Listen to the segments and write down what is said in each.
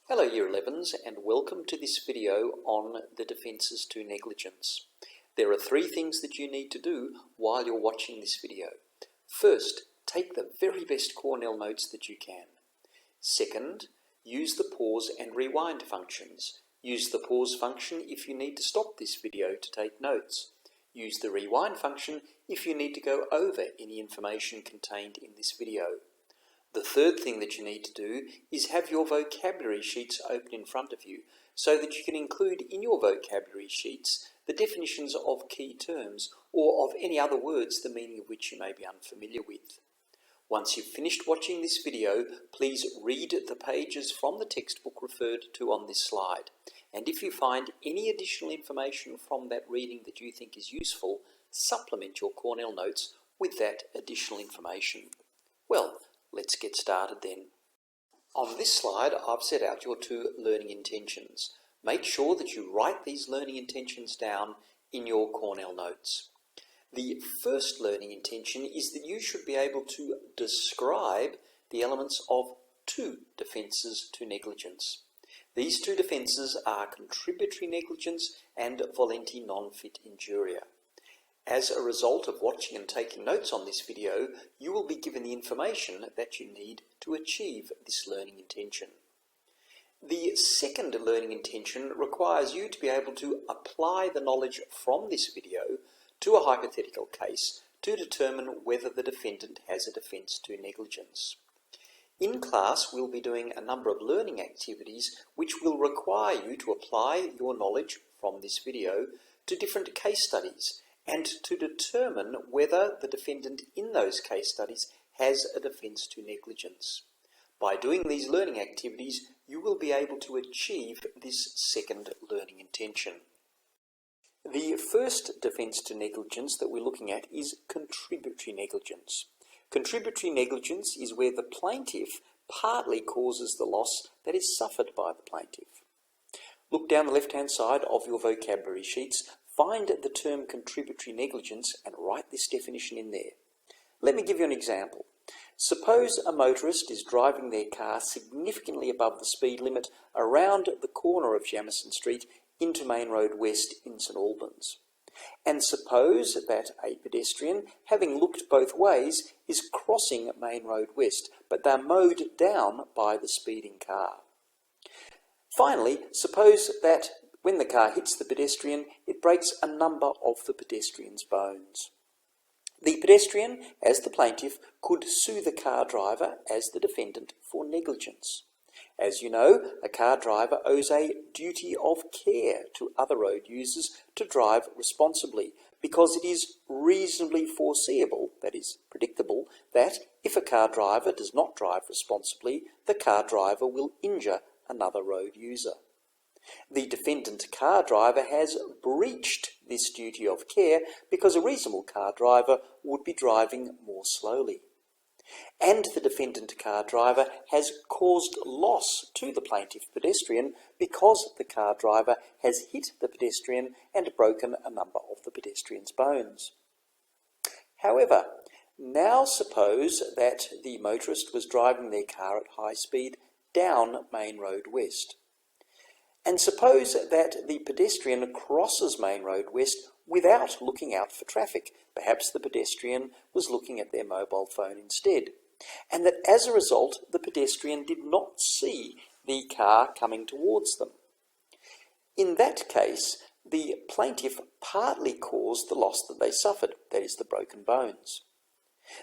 Hello Year 11s and welcome to this video on the defences to negligence. There are three things that you need to do while you're watching this video. First, take the very best Cornell notes that you can. Second, use the pause and rewind functions. Use the pause function if you need to stop this video to take notes. Use the rewind function if you need to go over any information contained in this video. The third thing that you need to do is have your vocabulary sheets open in front of you so that you can include in your vocabulary sheets the definitions of key terms or of any other words the meaning of which you may be unfamiliar with. Once you've finished watching this video, please read the pages from the textbook referred to on this slide. And if you find any additional information from that reading that you think is useful, supplement your Cornell notes with that additional information. Well, let's get started then. On this slide, I've set out your two learning intentions. Make sure that you write these learning intentions down in your Cornell notes. The first learning intention is that you should be able to describe the elements of two defences to negligence. These two defences are contributory negligence and VOLENTI non-fit injuria. As a result of watching and taking notes on this video, you will be given the information that you need to achieve this learning intention. The second learning intention requires you to be able to apply the knowledge from this video to a hypothetical case to determine whether the defendant has a defence to negligence. In class, we'll be doing a number of learning activities which will require you to apply your knowledge from this video to different case studies and to determine whether the defendant in those case studies has a defence to negligence. By doing these learning activities, you will be able to achieve this second learning intention. The first defence to negligence that we're looking at is contributory negligence. Contributory negligence is where the plaintiff partly causes the loss that is suffered by the plaintiff. Look down the left-hand side of your vocabulary sheets, find the term contributory negligence and write this definition in there. Let me give you an example. Suppose a motorist is driving their car significantly above the speed limit around the corner of Jamieson Street into Main Road West in St Albans. And suppose that a pedestrian, having looked both ways, is crossing Main Road West, but they're mowed down by the speeding car. Finally, suppose that when the car hits the pedestrian, it breaks a number of the pedestrian's bones. The pedestrian, as the plaintiff, could sue the car driver as the defendant for negligence. As you know, a car driver owes a duty of care to other road users to drive responsibly because it is reasonably foreseeable, that is, predictable, that if a car driver does not drive responsibly, the car driver will injure another road user. The defendant car driver has breached this duty of care because a reasonable car driver would be driving more slowly. And the defendant car driver has caused loss to the plaintiff pedestrian because the car driver has hit the pedestrian and broken a number of the pedestrian's bones. However, now suppose that the motorist was driving their car at high speed down Main Road West. And suppose that the pedestrian crosses Main Road West without looking out for traffic. Perhaps the pedestrian was looking at their mobile phone instead. And that as a result, the pedestrian did not see the car coming towards them. In that case, the plaintiff partly caused the loss that they suffered, that is, the broken bones.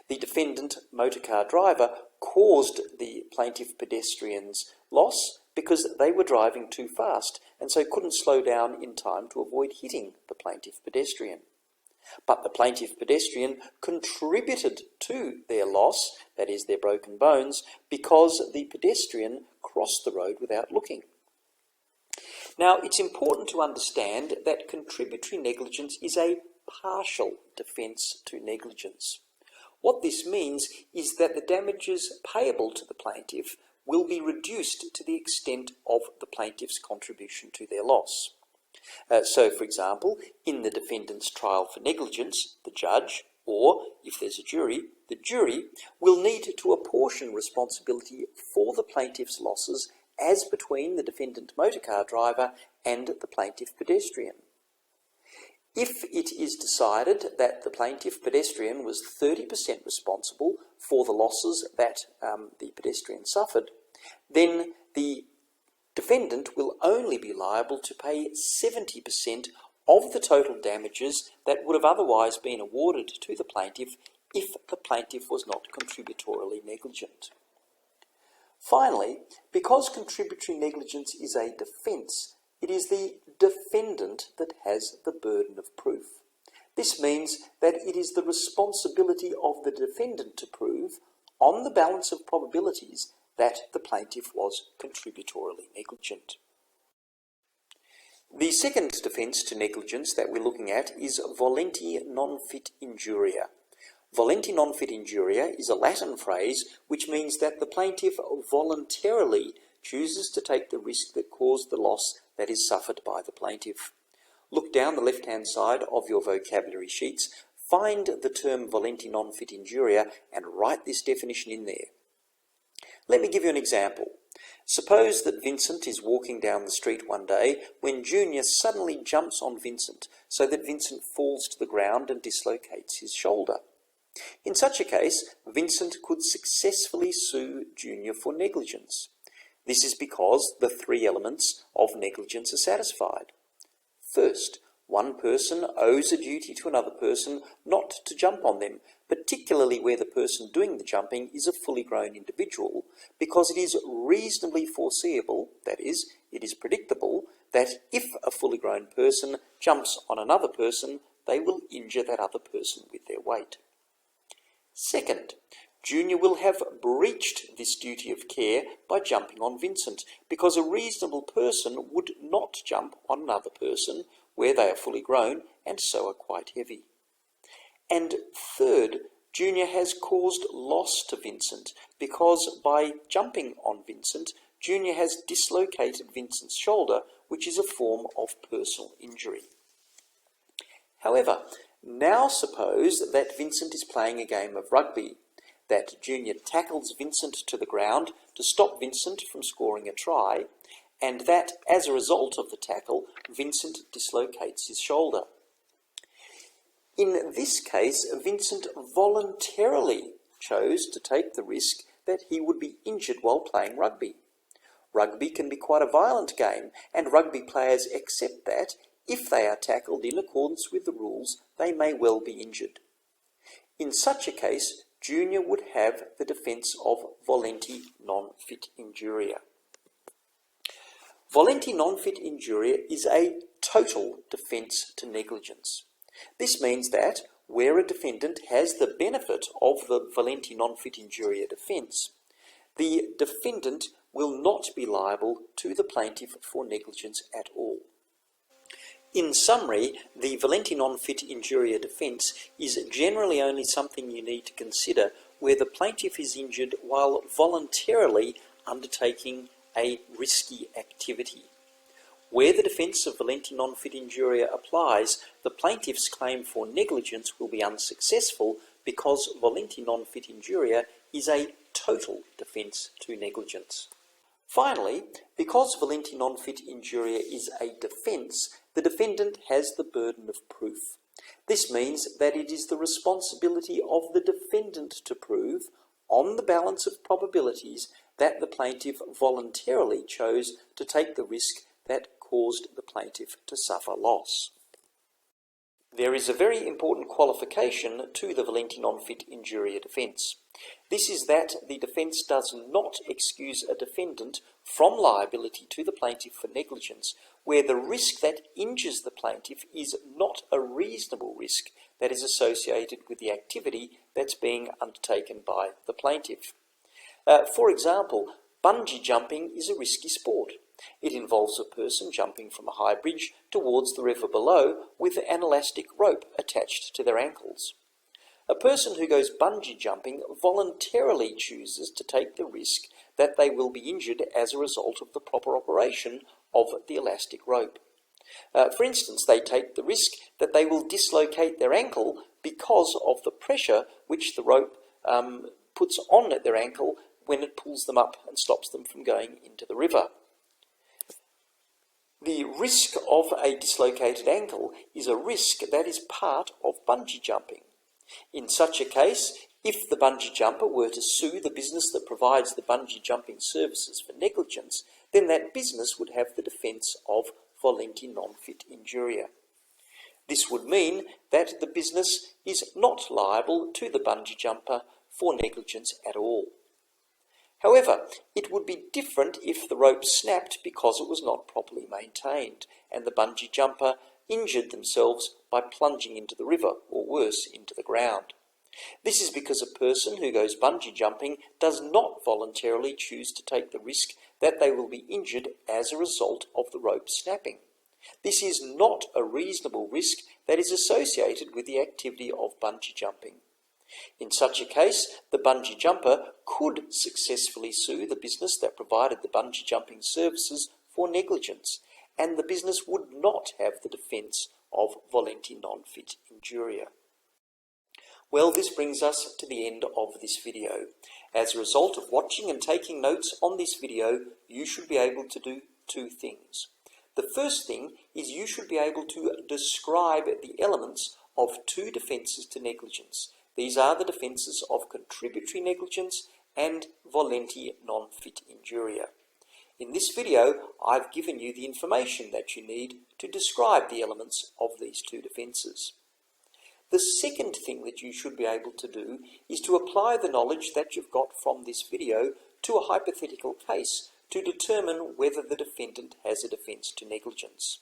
The defendant motorcar driver caused the plaintiff pedestrian's loss because they were driving too fast and so couldn't slow down in time to avoid hitting the plaintiff pedestrian. But the plaintiff pedestrian contributed to their loss, that is their broken bones, because the pedestrian crossed the road without looking. Now, it's important to understand that contributory negligence is a partial defence to negligence. What this means is that the damages payable to the plaintiff will be reduced to the extent of the plaintiff's contribution to their loss. So, for example, in the defendant's trial for negligence, the judge, or if there's a jury, the jury will need to apportion responsibility for the plaintiff's losses as between the defendant motorcar driver and the plaintiff pedestrian. If it is decided that the plaintiff pedestrian was 30% responsible for the losses that the pedestrian suffered, then the defendant will only be liable to pay 70% of the total damages that would have otherwise been awarded to the plaintiff if the plaintiff was not contributorily negligent. Finally, because contributory negligence is a defence, it is the defendant that has the burden of proof. This means that it is the responsibility of the defendant to prove, on the balance of probabilities, that the plaintiff was contributorily negligent. The second defence to negligence that we're looking at is volenti non fit injuria. Volenti non fit injuria is a Latin phrase which means that the plaintiff voluntarily chooses to take the risk that caused the loss that is suffered by the plaintiff. Look down the left-hand side of your vocabulary sheets, find the term volenti non fit injuria and write this definition in there. Let me give you an example. Suppose that Vincent is walking down the street one day when Junior suddenly jumps on Vincent so that Vincent falls to the ground and dislocates his shoulder. In such a case, Vincent could successfully sue Junior for negligence. This is because the three elements of negligence are satisfied. First, one person owes a duty to another person not to jump on them, particularly where the person doing the jumping is a fully grown individual, because it is reasonably foreseeable, that is, it is predictable, that if a fully grown person jumps on another person, they will injure that other person with their weight. Second, Junior will have breached this duty of care by jumping on Vincent, because a reasonable person would not jump on another person where they are fully grown and so are quite heavy. And third, Junior has caused loss to Vincent, because by jumping on Vincent, Junior has dislocated Vincent's shoulder, which is a form of personal injury. However, now suppose that Vincent is playing a game of rugby, that Junior tackles Vincent to the ground to stop Vincent from scoring a try, and that, as a result of the tackle, Vincent dislocates his shoulder. In this case, Vincent voluntarily chose to take the risk that he would be injured while playing rugby. Rugby can be quite a violent game, and rugby players accept that, if they are tackled in accordance with the rules, they may well be injured. In such a case, Junior would have the defence of volenti non fit injuria. Volenti non fit injuria is a total defence to negligence. This means that, where a defendant has the benefit of the volenti non fit injuria defence, the defendant will not be liable to the plaintiff for negligence at all. In summary, the volenti non fit injuria defence is generally only something you need to consider where the plaintiff is injured while voluntarily undertaking a risky activity. Where the defence of volenti non fit injuria applies, the plaintiff's claim for negligence will be unsuccessful because volenti non fit injuria is a total defence to negligence. Finally, because volenti non fit injuria is a defence, the defendant has the burden of proof. This means that it is the responsibility of the defendant to prove, on the balance of probabilities, that the plaintiff voluntarily chose to take the risk that caused the plaintiff to suffer loss. There is a very important qualification to the volenti non fit injuria defence. This is that the defence does not excuse a defendant from liability to the plaintiff for negligence, where the risk that injures the plaintiff is not a reasonable risk that is associated with the activity that's being undertaken by the plaintiff. For example, bungee jumping is a risky sport. It involves a person jumping from a high bridge towards the river below with an elastic rope attached to their ankles. A person who goes bungee jumping voluntarily chooses to take the risk that they will be injured as a result of the proper operation of the elastic rope. For instance, they take the risk that they will dislocate their ankle because of the pressure which the rope puts on their ankle when it pulls them up and stops them from going into the river. The risk of a dislocated ankle is a risk that is part of bungee jumping. In such a case, if the bungee jumper were to sue the business that provides the bungee jumping services for negligence, then that business would have the defence of volenti non fit injuria. This would mean that the business is not liable to the bungee jumper for negligence at all. However, it would be different if the rope snapped because it was not properly maintained and the bungee jumper injured themselves by plunging into the river, or worse, into the ground. This is because a person who goes bungee jumping does not voluntarily choose to take the risk that they will be injured as a result of the rope snapping. This is not a reasonable risk that is associated with the activity of bungee jumping. In such a case, the bungee jumper could successfully sue the business that provided the bungee jumping services for negligence, and the business would not have the defence of volenti non fit injuria. Well, this brings us to the end of this video. As a result of watching and taking notes on this video, you should be able to do two things. The first thing is you should be able to describe the elements of two defences to negligence. These are the defences of contributory negligence and volenti non fit injuria. In this video, I've given you the information that you need to describe the elements of these two defences. The second thing that you should be able to do is to apply the knowledge that you've got from this video to a hypothetical case to determine whether the defendant has a defence to negligence.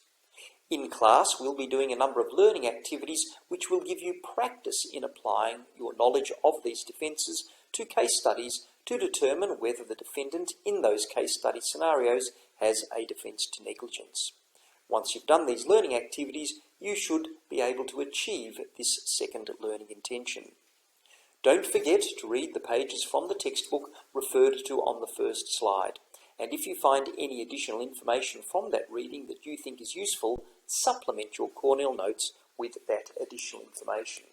In class, we'll be doing a number of learning activities which will give you practice in applying your knowledge of these defences to case studies to determine whether the defendant in those case study scenarios has a defence to negligence. Once you've done these learning activities, you should be able to achieve this second learning intention. Don't forget to read the pages from the textbook referred to on the first slide. And if you find any additional information from that reading that you think is useful, supplement your Cornell notes with that additional information.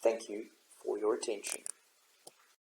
Thank you for your attention.